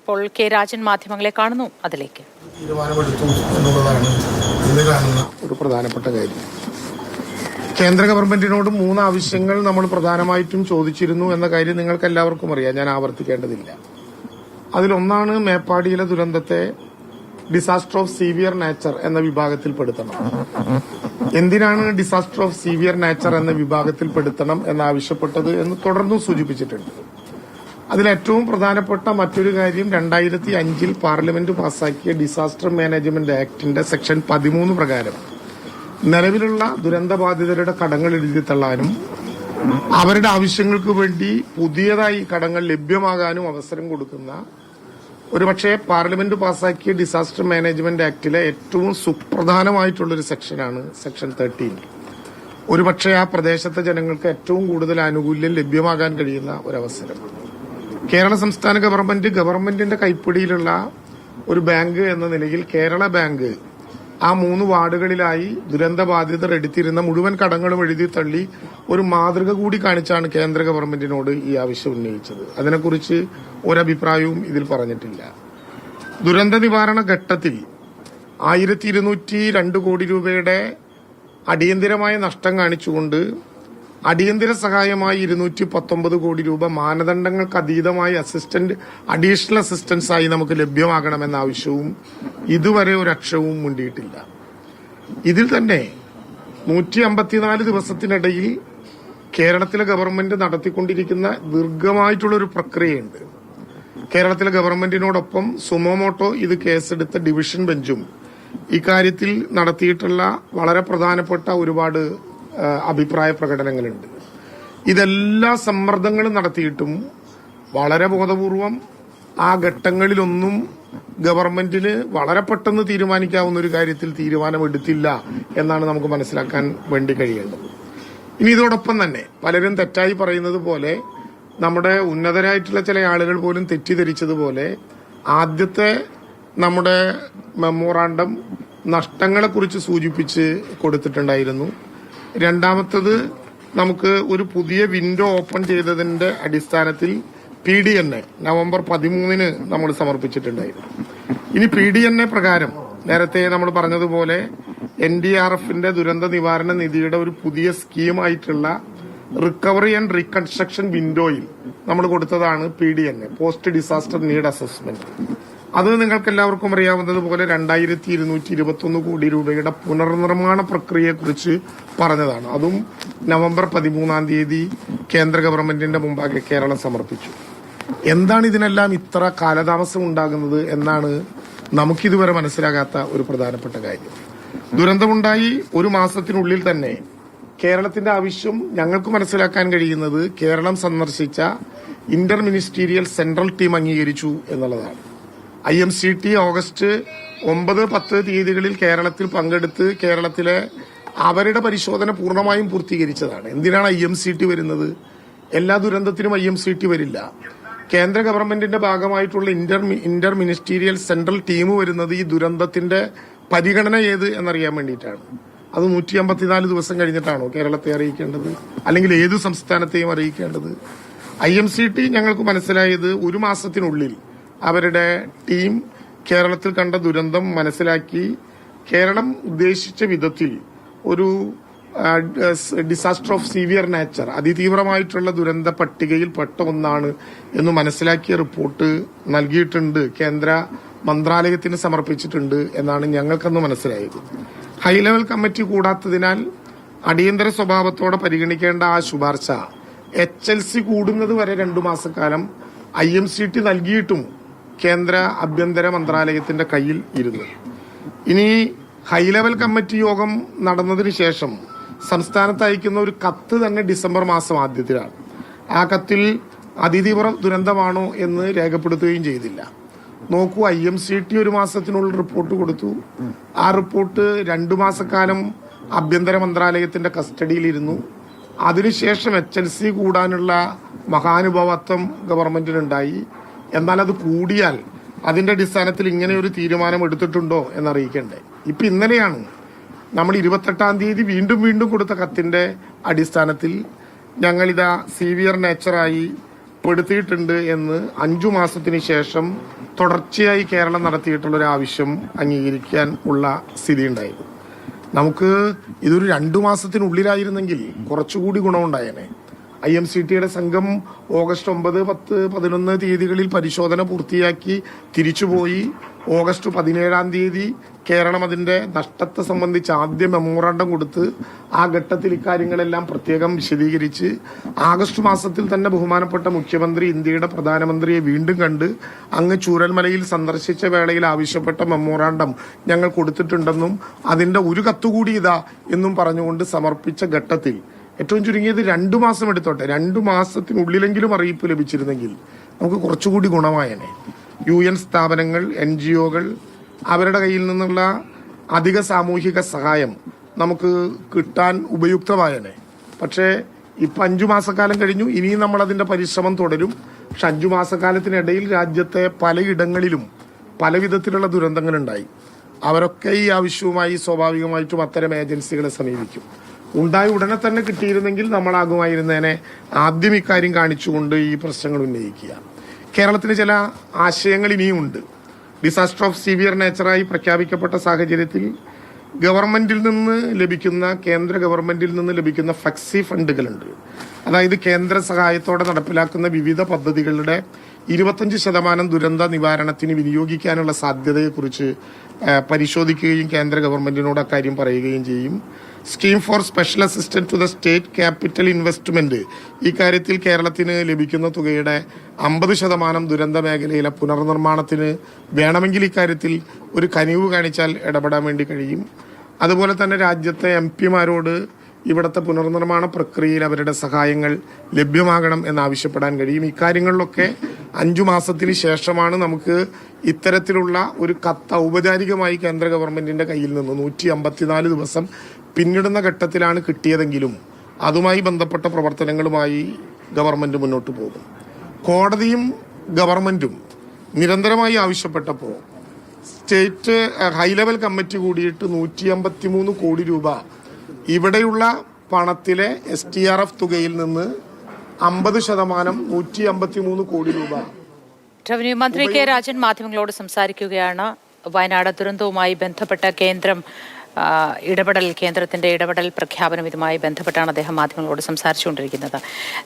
ഇപ്പോൾ കെ രാജൻ മാധ്യമങ്ങളെ കാണുന്നു. അതിലേക്ക് തീരുമാനമെടുത്തു എന്നുള്ളതാണ് ഇന്ന് കാണുന്ന ഒരു പ്രധാനപ്പെട്ട കാര്യം. കേന്ദ്ര ഗവൺമെന്റിനോട് 3 ആവശ്യങ്ങൾ നമ്മൾ പ്രധാനമായിട്ടും ചോദിച്ചിരുന്നു എന്ന കാര്യം നിങ്ങൾക്ക് എല്ലാവർക്കും അറിയാം, ഞാൻ ആവർത്തിക്കേണ്ടതില്ല. അതിലൊന്നാണ് മേപ്പാടിയിലെ ദുരന്തത്തെ ഡിസാസ്റ്റർ ഓഫ് സീവിയർ നേച്ചർ എന്ന വിഭാഗത്തിൽപ്പെടുത്തണം. എന്തിനാണ് ഡിസാസ്റ്റർ ഓഫ് സീവിയർ നേച്ചർ എന്ന വിഭാഗത്തിൽപ്പെടുത്തണം എന്നാവശ്യപ്പെട്ടത് എന്ന് തുടർന്നും സൂചിപ്പിച്ചിട്ടുണ്ട്. അതിലേറ്റവും പ്രധാനപ്പെട്ട മറ്റൊരു കാര്യം 2005 പാർലമെന്റ് പാസാക്കിയ ഡിസാസ്റ്റർ മാനേജ്മെന്റ് ആക്ടിന്റെ സെക്ഷൻ 13 പ്രകാരം നിലവിലുള്ള ദുരന്തബാധിതരുടെ കടങ്ങൾ എഴുതി തള്ളാനും അവരുടെ ആവശ്യങ്ങൾക്ക് വേണ്ടി പുതിയതായി കടങ്ങൾ ലഭ്യമാകാനും അവസരം കൊടുക്കുന്ന ഒരുപക്ഷെ പാർലമെന്റ് പാസാക്കിയ ഡിസാസ്റ്റർ മാനേജ്മെന്റ് ആക്ടിലെ ഏറ്റവും സുപ്രധാനമായിട്ടുള്ളൊരു സെക്ഷനാണ് സെക്ഷൻ 13. ഒരുപക്ഷെ ആ പ്രദേശത്തെ ജനങ്ങൾക്ക് ഏറ്റവും കൂടുതൽ ആനുകൂല്യം ലഭ്യമാകാൻ കഴിയുന്ന ഒരവസരം. കേരള സംസ്ഥാന ഗവൺമെന്റിന്റെ കൈപ്പിടിയിലുള്ള ഒരു ബാങ്ക് എന്ന നിലയിൽ കേരള ബാങ്ക് ആ 3 വാർഡുകളിലായി ദുരന്തബാധിതർ എടുത്തിരുന്ന മുഴുവൻ കടങ്ങളും എഴുതി തള്ളി ഒരു മാതൃക കൂടി കാണിച്ചാണ് കേന്ദ്ര ഗവൺമെന്റിനോട് ഈ ആവശ്യം ഉന്നയിച്ചത്. അതിനെക്കുറിച്ച് ഒരഭിപ്രായവും ഇതിൽ പറഞ്ഞിട്ടില്ല. ദുരന്ത നിവാരണ ഘട്ടത്തിൽ 1202 കോടി രൂപയുടെ അടിയന്തരമായ നഷ്ടം കാണിച്ചുകൊണ്ട് അടിയന്തര സഹായമായി 219 കോടി രൂപ മാനദണ്ഡങ്ങൾക്ക് അതീതമായി അഡീഷണൽ അസിസ്റ്റൻസ് ആയി നമുക്ക് ലഭ്യമാകണമെന്ന ആവശ്യവും ഇതുവരെ ഒരു അക്ഷരവും മുണ്ടിയിട്ടില്ല. ഇതിൽ തന്നെ 154 ദിവസത്തിനിടയിൽ കേരളത്തിലെ ഗവൺമെന്റ് നടത്തിക്കൊണ്ടിരിക്കുന്ന ദീർഘമായിട്ടുള്ള ഒരു പ്രക്രിയയുണ്ട്. കേരളത്തിലെ ഗവൺമെന്റിനോടൊപ്പം സുമോമോട്ടോ ഇത് കേസെടുത്ത ഡിവിഷൻ ബെഞ്ചും ഇക്കാര്യത്തിൽ നടത്തിയിട്ടുള്ള വളരെ പ്രധാനപ്പെട്ട ഒരുപാട് അഭിപ്രായ പ്രകടനങ്ങളുണ്ട്. ഇതെല്ലാ സമ്മർദ്ദങ്ങളും നടത്തിയിട്ടും വളരെ ബോധപൂർവം ആ ഘട്ടങ്ങളിലൊന്നും ഗവൺമെന്റിന് വളരെ പെട്ടെന്ന് തീരുമാനിക്കാവുന്ന ഒരു കാര്യത്തിൽ തീരുമാനമെടുത്തില്ല എന്നാണ് നമുക്ക് മനസ്സിലാക്കാൻ വേണ്ടി കഴിയേണ്ടത്. ഇനി ഇതോടൊപ്പം തന്നെ പലരും തെറ്റായി പറയുന്നത് പോലെ നമ്മുടെ ഉന്നതരായിട്ടുള്ള ചില ആളുകൾ പോലും തെറ്റിദ്ധരിച്ചതുപോലെ ആദ്യത്തെ നമ്മുടെ മെമ്മോറാണ്ടം നഷ്ടങ്ങളെക്കുറിച്ച് സൂചിപ്പിച്ച് കൊടുത്തിട്ടുണ്ടായിരുന്നു. രണ്ടാമത്തത് നമുക്ക് ഒരു പുതിയ വിൻഡോ ഓപ്പൺ ചെയ്തതിന്റെ അടിസ്ഥാനത്തിൽ PDNA നവംബർ 13 നമ്മൾ സമർപ്പിച്ചിട്ടുണ്ടായിരുന്നു. ഇനി PDNA പ്രകാരം നേരത്തെ നമ്മൾ പറഞ്ഞതുപോലെ NDRFന്റെ ദുരന്ത നിവാരണ നിധിയുടെ ഒരു പുതിയ സ്കീമായിട്ടുള്ള റിക്കവറി ആൻഡ് റീകൺസ്ട്രക്ഷൻ വിൻഡോയിൽ നമ്മൾ കൊടുത്തതാണ് PDNA, post disaster need assessment. അത് നിങ്ങൾക്ക് എല്ലാവർക്കും അറിയാവുന്നതുപോലെ 2221 കോടി രൂപയുടെ പുനർനിർമ്മാണ പ്രക്രിയയെക്കുറിച്ച് പറഞ്ഞതാണ്. അതും നവംബർ 13 കേന്ദ്ര ഗവൺമെന്റിന്റെ മുമ്പാകെ കേരളം സമർപ്പിച്ചു. എന്താണ് ഇതിനെല്ലാം ഇത്ര കാലതാമസം ഉണ്ടാകുന്നത് എന്നാണ് നമുക്കിതുവരെ മനസ്സിലാകാത്ത ഒരു പ്രധാനപ്പെട്ട കാര്യം. ദുരന്തമുണ്ടായി 1 മാസത്തിനുള്ളിൽ തന്നെ കേരളത്തിന്റെ ആവശ്യം ഞങ്ങൾക്ക് മനസ്സിലാക്കാൻ കഴിയുന്നത് കേരളം സന്ദർശിച്ച ഇന്റർ മിനിസ്റ്റീരിയൽ സെൻട്രൽ ടീം അംഗീകരിച്ചു എന്നുള്ളതാണ്. IMCT ഓഗസ്റ്റ് 9-10 തീയതികളിൽ കേരളത്തിൽ പങ്കെടുത്ത് കേരളത്തിലെ അവരുടെ പരിശോധന പൂർണ്ണമായും പൂർത്തീകരിച്ചതാണ്. എന്തിനാണ് IMCT വരുന്നത്? എല്ലാ ദുരന്തത്തിനും IMCT വരില്ല. കേന്ദ്ര ഗവൺമെന്റിന്റെ ഭാഗമായിട്ടുള്ള ഇന്റർ മിനിസ്റ്റീരിയൽ സെൻട്രൽ ടീം വരുന്നത് ഈ ദുരന്തത്തിന്റെ പരിഗണന ഏത് എന്നറിയാൻ വേണ്ടിയിട്ടാണ്. അത് 154 ദിവസം കഴിഞ്ഞിട്ടാണോ കേരളത്തെ അറിയിക്കേണ്ടത്, അല്ലെങ്കിൽ ഏത് സംസ്ഥാനത്തെയും അറിയിക്കേണ്ടത്? IMCT ഞങ്ങൾക്ക് മനസ്സിലായത് 1 മാസത്തിനുള്ളിൽ അവരുടെ ടീം കേരളത്തിൽ കണ്ട ദുരന്തം മനസ്സിലാക്കി കേരളം ഉദ്ദേശിച്ച വിധത്തിൽ ഒരു ഡിസാസ്റ്റർ ഓഫ് സീവിയർ നേച്ചർ, അതിതീവ്രമായിട്ടുള്ള ദുരന്ത പട്ടികയിൽ പെട്ട ഒന്നാണ് എന്ന് മനസ്സിലാക്കിയ റിപ്പോർട്ട് നൽകിയിട്ടുണ്ട്, കേന്ദ്ര മന്ത്രാലയത്തിന് സമർപ്പിച്ചിട്ടുണ്ട് എന്നാണ് ഞങ്ങൾക്കന്ന് മനസ്സിലായത്. ഹൈ ലെവൽ കമ്മിറ്റി കൂടാത്തതിനാൽ അടിയന്തര സ്വഭാവത്തോടെ പരിഗണിക്കേണ്ട ആ ശുപാർശ HLC കൂടുന്നത് വരെ 2 മാസക്കാലം IMCT നൽകിയിട്ടും കേന്ദ്ര ആഭ്യന്തര മന്ത്രാലയത്തിന്റെ കയ്യിൽ ഇരുന്നു. ഇനി ഹൈ ലെവൽ കമ്മിറ്റി യോഗം നടന്നതിന് ശേഷം സംസ്ഥാനത്ത് അയക്കുന്ന ഒരു കത്ത് തന്നെ ഡിസംബർ മാസം ആദ്യത്തിലാണ്. ആ കത്തിൽ അതിതീവ്ര ദുരന്തമാണോ എന്ന് രേഖപ്പെടുത്തുകയും ചെയ്തില്ല. നോക്കൂ, IMCT 1 മാസത്തിനുള്ളിൽ റിപ്പോർട്ട് കൊടുത്തു. ആ റിപ്പോർട്ട് 2 മാസക്കാലം ആഭ്യന്തര മന്ത്രാലയത്തിന്റെ കസ്റ്റഡിയിലിരുന്നു. അതിനുശേഷം HLC കൂടാനുള്ള മഹാനുഭാവത്വം ഗവൺമെന്റിനുണ്ടായി. എന്നാൽ അത് കൂടിയാൽ അതിന്റെ അടിസ്ഥാനത്തിൽ ഇങ്ങനെ ഒരു തീരുമാനം എടുത്തിട്ടുണ്ടോ എന്നറിയിക്കണ്ടേ? ഇപ്പൊ ഇന്നലെയാണ് നമ്മൾ 28-ാം തീയതി വീണ്ടും കൊടുത്ത കത്തിന്റെ അടിസ്ഥാനത്തിൽ ഞങ്ങളിതാ സീവിയർ നേച്ചറായി പെടുത്തിയിട്ടുണ്ട് എന്ന് 5 മാസത്തിന് ശേഷം തുടർച്ചയായി കേരളം നടത്തിയിട്ടുള്ള ഒരു ആവശ്യം അംഗീകരിക്കാൻ ഉള്ള സ്ഥിതി ഉണ്ടായിരുന്നു. നമുക്ക് ഇതൊരു 2 മാസത്തിനുള്ളിലായിരുന്നെങ്കിൽ കുറച്ചുകൂടി ഗുണമുണ്ടായേനെ. IMCTയുടെ സംഘം ഓഗസ്റ്റ് 9, 10, 11 തീയതികളിൽ പരിശോധന പൂർത്തിയാക്കി തിരിച്ചുപോയി. ഓഗസ്റ്റ് 17 തീയതി കേരളം അതിന്റെ നഷ്ടത്തെ സംബന്ധിച്ച് ആദ്യ മെമ്മോറാണ്ടം കൊടുത്ത് ആ ഘട്ടത്തിൽ ഇക്കാര്യങ്ങളെല്ലാം പ്രത്യേകം വിശദീകരിച്ച് ആഗസ്റ്റ് മാസത്തിൽ തന്നെ ബഹുമാനപ്പെട്ട മുഖ്യമന്ത്രി ഇന്ത്യയുടെ പ്രധാനമന്ത്രിയെ വീണ്ടും കണ്ട് അങ്ങ് ചൂരൽമലയിൽ സന്ദർശിച്ച വേളയിൽ ആവശ്യപ്പെട്ട മെമ്മോറാണ്ടം ഞങ്ങൾ കൊടുത്തിട്ടുണ്ടെന്നും അതിന്റെ ഒരു കത്തുകൂടി ഇതാ എന്നും പറഞ്ഞുകൊണ്ട് സമർപ്പിച്ച ഘട്ടത്തിൽ ഏറ്റവും ചുരുങ്ങിയത് 2 മാസം എടുത്തോട്ടെ, 2 മാസത്തിനുള്ളിലെങ്കിലും അറിയിപ്പ് ലഭിച്ചിരുന്നെങ്കിൽ നമുക്ക് കുറച്ചുകൂടി ഗുണമായേനെ. UN സ്ഥാപനങ്ങൾ, NGOകൾ അവരുടെ കയ്യിൽ നിന്നുള്ള അധിക സാമൂഹിക സഹായം നമുക്ക് കിട്ടാൻ ഉപയുക്തമായേനെ. പക്ഷേ ഇപ്പം 5 മാസക്കാലം കഴിഞ്ഞു, ഇനിയും നമ്മൾ അതിന്റെ പരിശ്രമം തുടരും. പക്ഷെ 5 മാസക്കാലത്തിനിടയിൽ രാജ്യത്തെ പലയിടങ്ങളിലും പല വിധത്തിലുള്ള ദുരന്തങ്ങളുണ്ടായി. അവരൊക്കെ ഈ ആവശ്യവുമായി സ്വാഭാവികമായിട്ടും അത്തരം ഏജൻസികളെ സമീപിക്കും. ഉണ്ടായി ഉടനെ തന്നെ കിട്ടിയിരുന്നെങ്കിൽ നമ്മളാകുമായിരുന്നേനെ ആദ്യം ഇക്കാര്യം കാണിച്ചുകൊണ്ട് ഈ പ്രശ്നങ്ങൾ ഉന്നയിക്കുക. കേരളത്തിന് ചില ആശയങ്ങൾ ഇനിയും ഉണ്ട്. ഡിസാസ്റ്റർ ഓഫ് സിവിയർ നേച്ചറായി പ്രഖ്യാപിക്കപ്പെട്ട സാഹചര്യത്തിൽ ഗവൺമെന്റിൽ നിന്ന് ലഭിക്കുന്ന, കേന്ദ്ര ഗവൺമെന്റിൽ നിന്ന് ലഭിക്കുന്ന ഫ്ലെക്സി ഫണ്ടുകളുണ്ട്. അതായത് കേന്ദ്ര സഹായത്തോടെ നടപ്പിലാക്കുന്ന വിവിധ പദ്ധതികളുടെ 25% ദുരന്ത നിവാരണത്തിന് വിനിയോഗിക്കാനുള്ള സാധ്യതയെക്കുറിച്ച് പരിശോധിക്കുകയും കേന്ദ്ര ഗവൺമെന്റിനോട് അക്കാര്യം പറയുകയും ചെയ്യും. Scheme for special assistant to the state capital investment, ഈ കാര്യത്തിൽ കേരളത്തിന് ലഭിക്കുന്ന തുകയുടെ 50% ദുരന്ത മേഖലയിലെ പുനർനിർമ്മാണത്തിന് വേണമെങ്കിൽ ഇക്കാര്യത്തിൽ ഒരു കനിവ് കാണിച്ചാൽ ഇടപെടാൻ വേണ്ടി കഴിയും. അതുപോലെ തന്നെ രാജ്യത്തെ MP-മാരോട് ഇവിടുത്തെ പുനർനിർമ്മാണ പ്രക്രിയയിൽ അവരുടെ സഹായങ്ങൾ ലഭ്യമാകണം എന്നാവശ്യപ്പെടാൻ കഴിയും. ഇക്കാര്യങ്ങളിലൊക്കെ 5 മാസത്തിന് ശേഷമാണ് നമുക്ക് ഇത്തരത്തിലുള്ള ഒരു കത്ത് ഔപചാരികമായി കേന്ദ്ര ഗവൺമെന്റിന്റെ കയ്യിൽ നിന്ന് 154 ദിവസം പിന്നിടുന്ന ഘട്ടത്തിലാണ് കിട്ടിയതെങ്കിലും അതുമായി ബന്ധപ്പെട്ട പ്രവർത്തനങ്ങളുമായി ഗവൺമെന്റ് മുന്നോട്ട് പോകും. കോടതിയും ഗവൺമെന്റും നിരന്തരമായി ആവശ്യപ്പെട്ടപ്പോൾ സ്റ്റേറ്റ് ഹൈ ലെവൽ കമ്മിറ്റി കൂടിയിട്ട് 153 കോടി രൂപ ഇവിടെയുള്ള പണത്തിലെ STRF തുകയിൽ നിന്ന് 50% 153 കോടി രൂപ. റവന്യൂ മന്ത്രി കെ രാജൻ മാധ്യമങ്ങളോട് സംസാരിക്കുകയാണ്. വയനാട് ദുരന്തവുമായി ബന്ധപ്പെട്ട കേന്ദ്രത്തിന്റെ ഇടപെടൽ പ്രഖ്യാപനം ഇതുമായി ബന്ധപ്പെട്ടാണ് അദ്ദേഹം മാധ്യമങ്ങളോട് സംസാരിച്ചുകൊണ്ടിരിക്കുന്നത്.